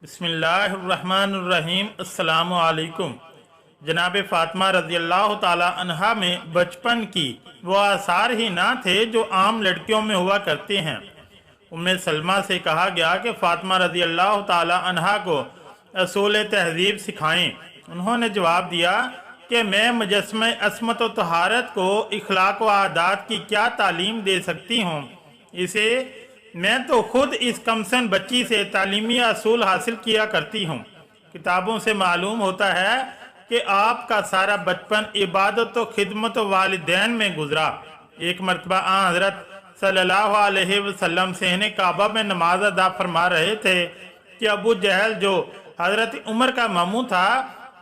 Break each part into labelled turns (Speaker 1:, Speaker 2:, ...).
Speaker 1: बिस्मिल्लाहिर्रहमानिर्रहीम। अस्सलामु अलैकुम। जनाब फ़ातिमा रज़ी अल्लाह ताला अन्हा में बचपन की वो आसार ही ना थे जो आम लड़कियों में हुआ करते हैं। उम्मे सलमा से कहा गया कि फ़ातिमा रज़ी अल्लाह ताला अन्हा को असूल तहज़ीब सिखाएं। उन्होंने जवाब दिया कि मैं मुजस्समे असमत व तहारत को इखलाक व आदात की क्या तालीम दे सकती हूँ। इसे मैं तो खुद इस कमसन बच्ची से तालीमी असूल हासिल किया करती हूँ। किताबों से मालूम होता है कि आपका सारा बचपन इबादत व खिदमत वालिदैन में गुजरा। एक मरतबा हज़रत सल्लल्लाहु अलैहि वसल्लम सहने काबा में नमाज अदा फरमा रहे थे कि अबू जहल जो हज़रत उमर का मामू था,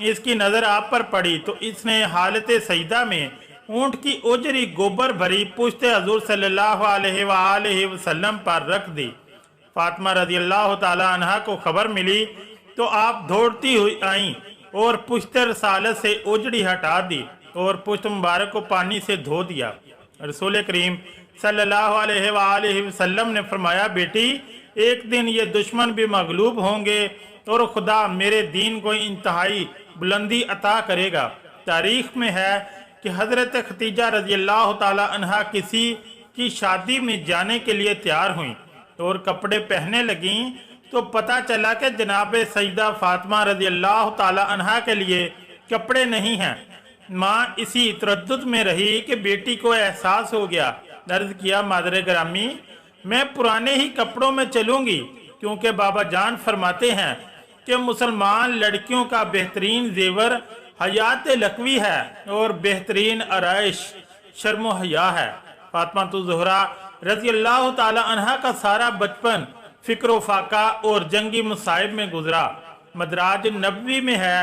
Speaker 1: इसकी नज़र आप पर पड़ी तो इसने हालत सजदा में ऊँट की उजरी गोबर भरी पुश्त हजूर सल्लल्लाहु अलैहि वसल्लम पर रख दी। फातिमा रज़ी अल्लाह ताला अन्हा को खबर मिली तो आप दौड़ती हुई आईं और पुश्त रसालत से उजड़ी हटा दी और पुश्त मुबारक को पानी से धो दिया। रसूल करीम सल्लल्लाहु अलैहि वसल्लम ने फरमाया, बेटी एक दिन ये दुश्मन भी मगलूब होंगे और खुदा मेरे दीन को इंतहाई बुलंदी अता करेगा। तारीख में है कि हज़रत खतीजा रज़ी अल्लाह ताला अन्हा किसी की शादी में जाने के लिए तैयार हुई और कपड़े पहनने लगीं तो पता चला कि जनाब सईदा फ़ातिमा रज़ी अल्लाह ताला अन्हा के लिए कपड़े नहीं हैं। माँ इसी तरद्दुद में रही कि बेटी को एहसास हो गया। अर्ज़ किया, मादर ग्रामी मैं पुराने ही कपड़ों में चलूँगी, क्योंकि बाबा जान फरमाते हैं कि मुसलमान लड़कियों का बेहतरीन जेवर हयात लकवी है और बेहतरीन आराइश शर्म हया है। फातिमा तो ज़हरा रज़ी अल्लाह ताला अन्हा का सारा बचपन फ़िक्र फाका और जंगी मुसाइब में गुजरा। मदराज नबवी में है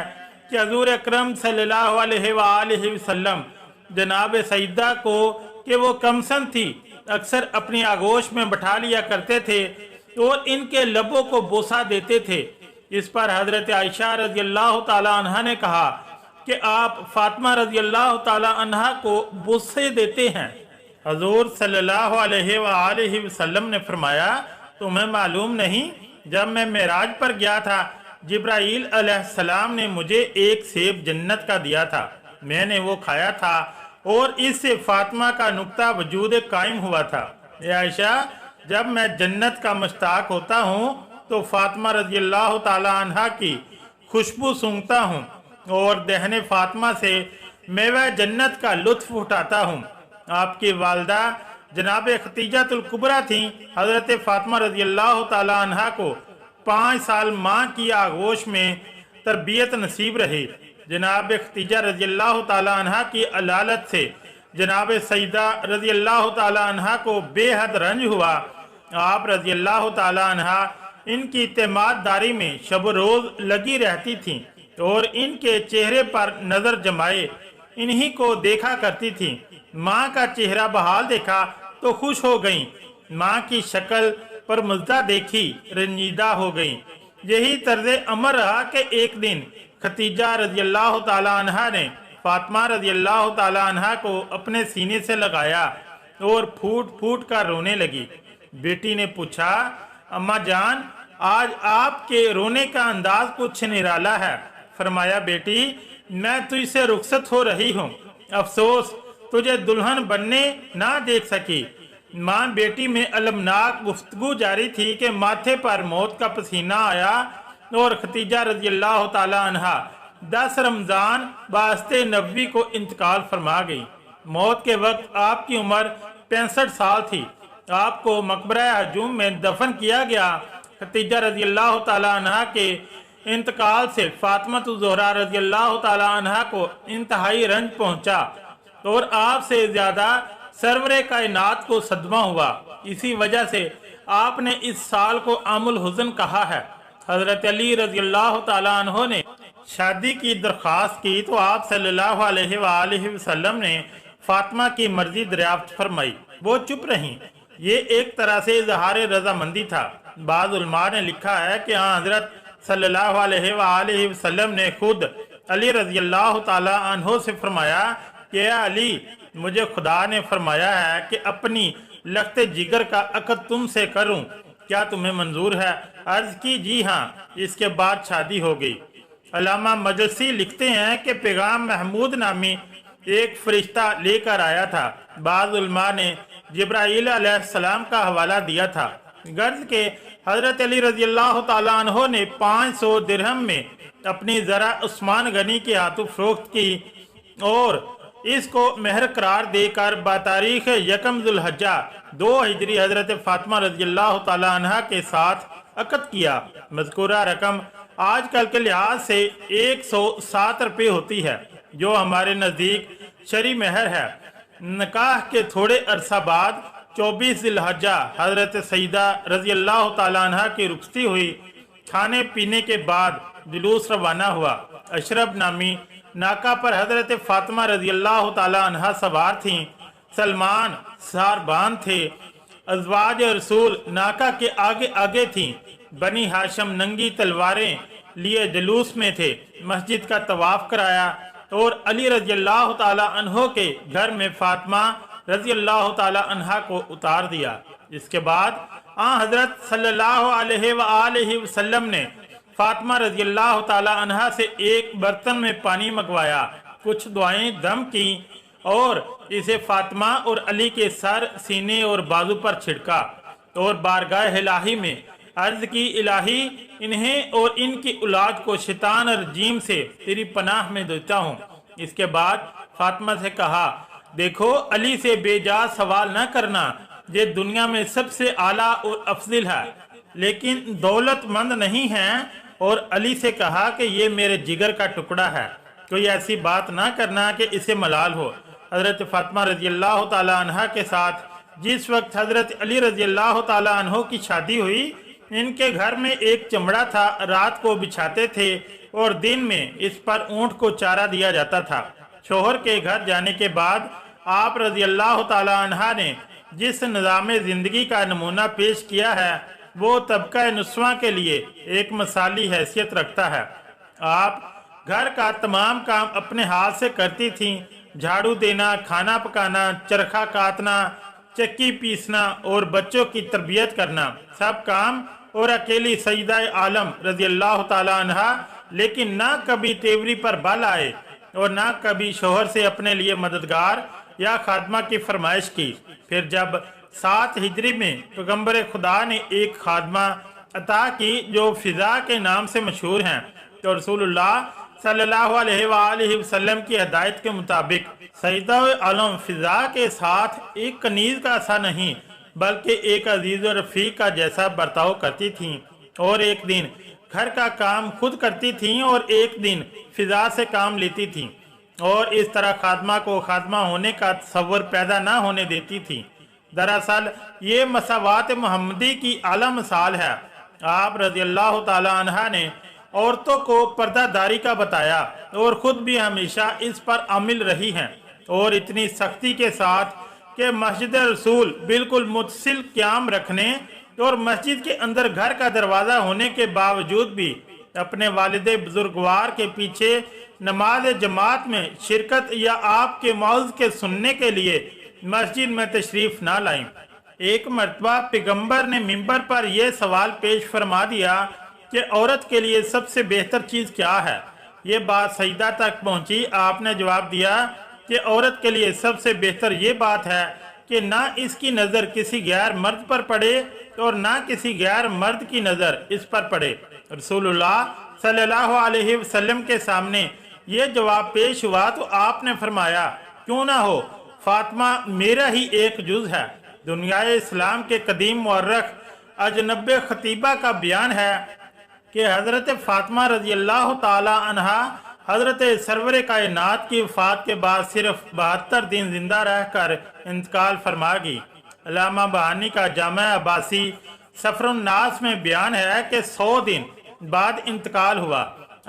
Speaker 1: कि हज़ूर अकरम सल्लल्लाहु अलैहि वसल्लम जनाब सईदा को कि वो कमसन थी अक्सर अपनी आगोश में बैठा लिया करते थे और इनके लबों को बोसा देते थे। इस पर हज़रत आयशा रज़ी अल्लाह ताला अन्हा ने कहा कि आप फातिमा रज़ी अल्लाह ताला अन्हा को बोसे देते हैं। हजूर सल्लल्लाहु अलैहि वसल्लम ने फरमाया, तुम्हें मालूम नहीं, जब मैं मेराज पर गया था जिब्राईल अलैहिस्सलाम ने मुझे एक सेब जन्नत का दिया था। मैंने वो खाया था और इससे फातिमा का नुक्ता वजूद कायम हुआ था। या आयशा, जब मैं जन्नत का मुश्ताक होता हूँ तो फातिमा रज़ी अल्लाह ताला अन्हा की खुशबू सूंघता हूँ और दहने फातिमा से मेवा जन्नत का लुत्फ उठाता हूँ। आपकी वालदा जनाब खतीजातुल कुबरा थी। हज़रत फातिमा रज़ी अल्लाह ताला अन्हा को 5 साल माँ की आगोश में तरबियत नसीब रही। जनाब खतीजा रज़ी अल्लाह ताला अन्हा की अलालत से जनाब सईदा रज़ी अल्लाह ताला अन्हा को बेहद रंज हुआ। आप रज़ी अल्लाह ताला अन्हा इनकी इत्तेमाददारी में शब रोज़ लगी रहती थीं और इनके चेहरे पर नज़र जमाए इन्हीं को देखा करती थी। माँ का चेहरा बहाल देखा तो खुश हो गईं, माँ की शक्ल पर मुज्दा देखी रंजीदा हो गईं। यही तर्ज अमर रहा कि एक दिन खतीजा रज़ी अल्लाह ताला अन्हा ने फातिमा रज़ी अल्लाह ताला अन्हा को अपने सीने से लगाया और फूट फूट कर रोने लगी। बेटी ने पूछा, अम्मा जान आज आपके रोने का अंदाज कुछ निराला है। फरमाया, बेटी मैं तुझसे रुखसत हो रही हूँ, अफसोस तुझे दुल्हन बनने ना देख सकी। माँ बेटी में अलमनाक गुफ्तगू जारी थी कि माथे पर मौत का पसीना आया और खतीजा रज़ी अल्लाह ताला अन्हा 10 रमज़ान बास्ते नबवी को इंतकाल फरमा गई। मौत के वक्त आपकी उम्र 65 साल थी। आपको मकबरा हजूम में दफन किया गया। खतीजा रज़ी अल्लाह ताला अन्हा के इंतकाल से फातिमा ज़हरा रज़ी अल्लाह ताला अन्हा को इंतहाई रंज पहुंचा और आपसे ज़्यादा सरवरे कायनात को सदमा हुआ। इसी वजह से आपने इस साल को आमुल हुज़न कहा है। हज़रत अली रज़ी अल्लाह ताला अन्हो ने शादी की दरख्वास्त की तो आप सल्लल्लाहु अलैहि वसल्लम ने फातिमा की मर्जी दरियाफ्त फरमाई। वो चुप रहीं। ये एक तरह से इजहार रजामंदी था। बाज़ उलमा ने लिखा है कि हज़रत सल्लल्लाहु अलैहि वसल्लम ने खुद अली रज़ी अल्लाह ताला अन्हो से फरमाया कि अली, मुझे खुदा ने फरमाया है कि अपनी लख्ते जिगर का अक़द तुमसे करूं, क्या तुम्हें मंजूर है? अर्ज की जी हाँ, इसके बाद शादी हो गई। अल्लामा मजसी लिखते हैं कि पैगाम महमूद नामी एक फरिश्ता लेकर आया था। बाज़ उलमा ने जिब्राईल अलैहिस्सलाम का हवाला दिया था। गर्ज के हजरत अली रजी अल्लाह ताला अन्हो ने 500 दिरहम में अपनी ज़रा उस्मान गनी के हाथों फरोख्त की और इसको मेहर करार देकर बातारीख यकम जुल्हज्जा 2 हिजरी हजरत फातिमा रजी अल्लाह ताला अन्हा के साथ अक़द किया। मज़कूरा रकम आजकल के लिहाज से 107 रुपये होती है, जो हमारे नज़दीक शरी महर है। निकाह के थोड़े अरसा बाद 24 जिलहज्जा हजरत सईदा रजी अल्लाह ताला अन्हा की रुखसती हुई। खाने पीने के बाद जुलूस रवाना हुआ। अशरफ नामी नाका पर हजरत फातिमा रजी अल्लाह ताला अन्हा सवार थीं। सलमान सारबान थे। अज़वाज रसूल नाका के आगे आगे थीं। बनी हाशम नंगी तलवारें लिए जुलूस में थे। मस्जिद का तवाफ कराया और अली रजी अल्लाह ताला अन्हो के घर में फातिमा रजी अल्लाह ताला अन्हा को उतार दिया। इसके बाद हजरत सल्लल्लाहु अलैहि वसल्लम ने फातिमा रजी अल्लाह ताला अन्हा से एक बर्तन में पानी मंगवाया, कुछ दुआएं दम की और इसे फातिमा और अली के सर, सीने और बाजू पर छिड़का और बारगाह इलाही में अर्ज की, इलाही इन्हें और इनकी औलाद को शैतान रजीम से तेरी पनाह में देता हूँ। इसके बाद फातिमा से कहा, देखो अली से बेजा सवाल न करना, ये दुनिया में सबसे आला और अफजल है, लेकिन दौलतमंद नहीं है। और अली से कहा कि ये मेरे जिगर का टुकड़ा है, कोई ऐसी बात ना करना कि इसे मलाल हो। हजरत फातिमा रजी अल्लाह ताला अन्हा के साथ जिस वक्त हजरत अली रजी अल्लाह ताला अन्हो की शादी हुई, इनके घर में एक चमड़ा था, रात को बिछाते थे और दिन में इस पर ऊंट को चारा दिया जाता था। शोहर के घर जाने के बाद आप रजी अल्लाह ताला अन्हा ने जिस निज़ाम ज़िंदगी का नमूना पेश किया है, वो तबका नुस्वा के लिए एक मिसाली हैसियत रखता है। आप घर का तमाम काम अपने हाथ से करती थीं। झाड़ू देना, खाना पकाना, चरखा काटना, चक्की पीसना और बच्चों की तरबियत करना, सब काम और अकेली सईदा आलम रजी अल्लाह ताला अन्हा। लेकिन ना कभी तेवरी पर बल आए और ना कभी शोहर से अपने लिए मददगार या खादमा की फरमाइश की। फिर जब 7 हिजरी में पैगम्बर खुदा ने एक खादमा अता की जो फिजा के नाम से मशहूर हैं, तो रसूलुल्लाह सल्लल्लाहु अलैहि वसल्लम की हिदायत के मुताबिक सईदा आलम फिजा के साथ एक कनीज का सा नहीं बल्कि एक अजीज और रफीक का जैसा बर्ताव करती थीं। और एक दिन घर का काम खुद करती थीं और एक दिन फिजा से काम लेती थीं और इस तरह खादमा को खादमा होने का तसव्वुर पैदा ना होने देती थी। दरअसल ये मसावात मोहम्मदी की आला मिसाल है। आप रजी अल्लाह ताला अन्हा ने औरतों को पर्दादारी का बताया और खुद भी हमेशा इस पर अमिल रही हैं, और इतनी सख्ती के साथ कि मस्जिद रसूल बिल्कुल मुतसिल क़याम रखने और मस्जिद के अंदर घर का दरवाज़ा होने के बावजूद भी अपने वालिदे बुजुर्गवार के पीछे नमाज जमात में शिरकत या आपके मौज़ के सुनने के लिए मस्जिद में तशरीफ ना लाएं। एक मरतबा पैगम्बर ने मिंबर पर यह सवाल पेश फरमा दिया कि औरत के लिए सबसे बेहतर चीज़ क्या है। ये बात सईदा तक पहुंची। आपने जवाब दिया कि औरत के लिए सबसे बेहतर ये बात है कि ना इसकी नज़र किसी गैर मर्द पर पड़े और ना किसी गैर मर्द की नज़र इस पर पड़े। रसूलुल्लाह सल्लल्लाहु अलैहि वसल्लम के सामने ये जवाब पेश हुआ तो आपने फरमाया, क्यों ना हो, फातिमा मेरा ही एक जुज है। दुनियाए इस्लाम के कदीम मुअर्रख अजनब खतीबा का बयान है कि हज़रत फातिमा रजी अल्लाह ताला अन्हा हज़रत सरवर कायनात की वफ़ात के बाद सिर्फ 72 दिन जिंदा रहकर इंतकाल फरमा गई। अल्लामा बहानी का जामा अब्बासी सफरुन नास में बयान है कि 100 दिन बाद इंतकाल हुआ।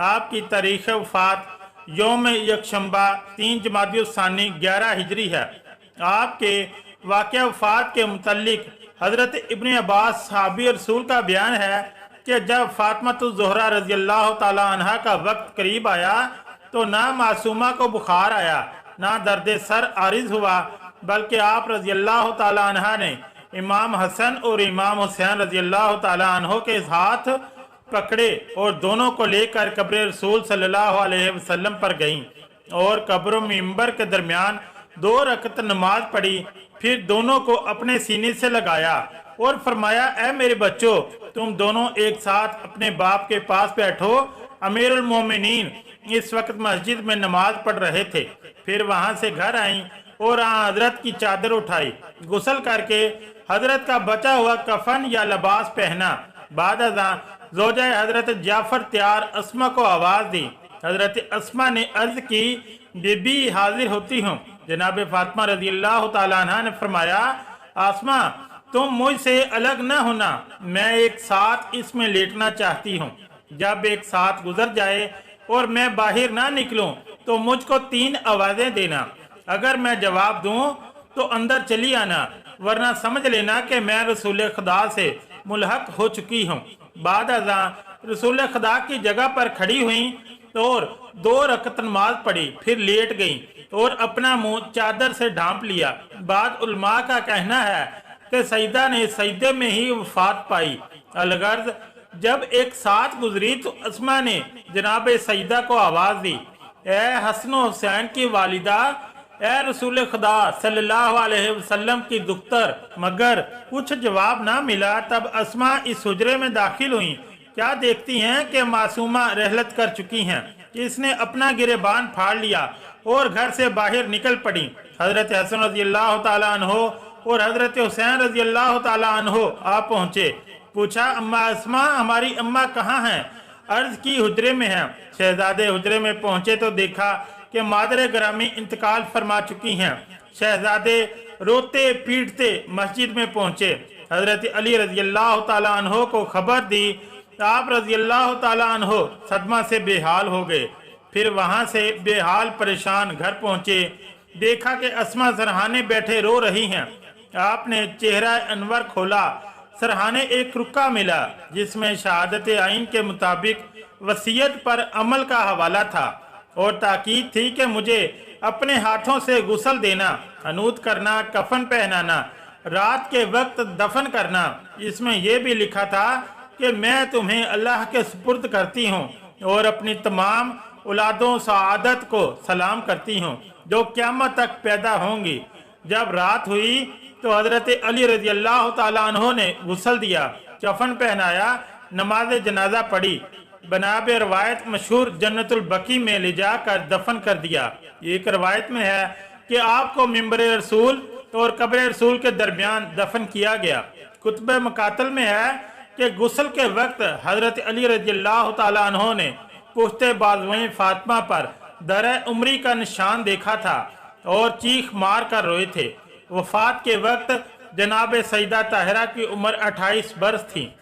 Speaker 1: आपकी तारीख़ वफ़ात यौम यकशंबा 3 जमादी सानी 11 हिजरी है। आपके वाक़या वफ़ात के मुतल्लिक हज़रत इब्न अब्बास सहाबी रसूल का बयान है कि जब फातिमा ज़ोहरा रज़ी अल्लाह ताला अन्हा का वक्त करीब आया तो ना मासूमा को बुखार आया, ना दर्द सर आरिज हुआ, बल्कि आप रज़ी अल्लाह ताला अन्हा ने इमाम हसन और इमाम हुसैन रजी अल्लाह ताला अन्हो के हाथ पकड़े और दोनों को लेकर कब्र रसूल सल्लल्लाहु अलैहि वसल्लम पर गईं और कब्र मिंबर के दरमियान 2 रकत नमाज पढ़ी। फिर दोनों को अपने सीने से लगाया और फरमाया, ऐ मेरे बच्चों, तुम दोनों एक साथ अपने बाप के पास बैठो। अमीरुल मोमिनीन इस वक्त मस्जिद में नमाज पढ़ रहे थे। फिर वहां से घर आई और हजरत की चादर उठाई, गुस्ल करके हजरत का बचा हुआ कफन या लिबास पहना। बाद जोजा हजरत जाफर त्यार अस्मा को आवाज दी। हजरत अस्मा ने अर्ज की, बीबी हाजिर होती हूँ। जनाब फातिमा रजी अल्लाह ताला अन्हा ने फरमाया, आसमा तुम मुझसे अलग न होना, मैं एक साथ इसमें लेटना चाहती हूँ। जब एक साथ गुजर जाए और मैं बाहर ना निकलूं तो मुझको 3 आवाजें देना। अगर मैं जवाब दूं तो अंदर चली आना, वरना समझ लेना कि मैं रसूल खुदा से मुल्हक हो चुकी हूँ। बाद अज़ां रसूल खुदा की जगह पर खड़ी हुई और 2 रकत नमाज पढ़ी, फिर लेट गई और अपना मुंह चादर से ढांप लिया। बाद उलमा का कहना है कि सईदा ने सईदे में ही वफात पाई। अलगर्ज जब एक साथ गुजरी तो अस्मा ने जनाब सईदा को आवाज दी, ए हसन हुसैन की वालिदा, ए रसूल खुदा सल्लल्लाहु अलैहि वसल्लम की दुख्तर। मगर कुछ जवाब ना मिला। तब अस्मा इस हुजरे में दाखिल हुई। क्या देखती हैं कि मासूमा रहलत कर चुकी हैं। इसने अपना गिरेबान फाड़ लिया और घर से बाहर निकल पड़ी। हजरत हसन रजी अल्लाह ताला अन्हो और हजरत हुसैन रजी अल्लाह ताला अन्हो आ पहुंचे। पूछा, अम्मा अस्मा, हमारी अम्मा कहाँ हैं? अर्ज की, हुजरे में हैं। शहजादे हुजरे में पहुंचे तो देखा कि मादर ग्रामी इंतकाल फरमा चुकी हैं। शहजादे रोते पीटते मस्जिद में पहुंचे। हजरत अली रजी अल्लाह ताला अन्हो को खबर दी। आप रजी अल्लाह ताला अन्हो सदमा से बेहाल हो गए। फिर वहां से बेहाल परेशान घर पहुंचे। देखा कि अस्मा सरहाने बैठे रो रही हैं। आपने चेहरा अनवर खोला। सरहाने एक रुक्का मिला जिसमें शहादत आइन के मुताबिक वसीयत पर अमल का हवाला था और ताकीद थी कि मुझे अपने हाथों से गुस्ल देना, हनूत करना, कफन पहनाना, रात के वक्त दफन करना। इसमें यह भी लिखा था कि मैं तुम्हें अल्लाह के सुपुर्द करती हूँ और अपनी तमाम औलादों सआदत को सलाम करती हूँ जो क़यामत तक पैदा होंगी। जब रात हुई तो हजरत अली रजी अल्लाह ताला अन्हो ने गुस्ल दिया, कफन पहनाया, नमाज जनाजा पढ़ी। बनाब रवायत मशहूर जन्नतुल बकी में ले जाकर दफन कर दिया। एक रवायत में है कि आपको मिंबर रसूल और कब्र रसूल के दरमियान दफन किया गया। कुतुब मकातल में है कि गुस्ल के वक्त हजरत अली रजी अल्लाह ताला अन्हो ने पुख्ते बाजुएं फातिमा पर दर उमरी का निशान देखा था और चीख मार कर रोए थे। वफात के वक्त जनाब सईदा ताहिरा की उम्र 28 बरस थी।